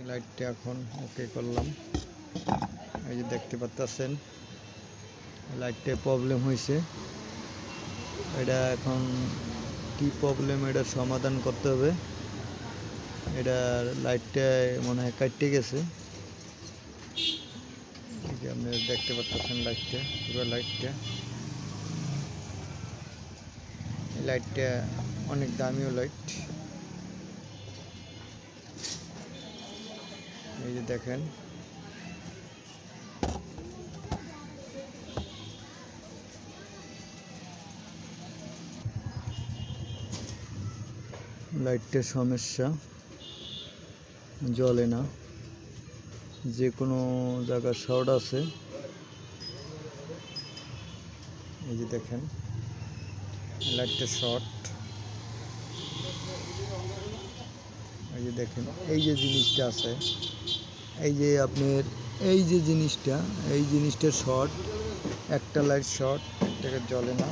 লাইটটা এখন ওকে করলাম। এই যে দেখতে পাচ্ছেন লাইটটা প্রবলেম হয়েছে। এটা এখন কি প্রবলেম, এটা সমাধান করতে হবে। এটা লাইটটা মনে হয় কাটতে গেছে। আপনি দেখতে পাচ্ছেন লাইটটা, পুরো লাইটটা অনেক দামিও লাইট। এই যে দেখেন লাইটটার সমস্যা, জ্বলে না, যে কোনো জায়গায় শর্ট আছে। এই যে দেখেন লাইটটা শর্ট। এই যে দেখেন এই যে জিনিসটা আছে, এই যে আপনার এই যে জিনিসটা শর্ট, একটা লাইট শর্ট, এটাকে জ্বলে না।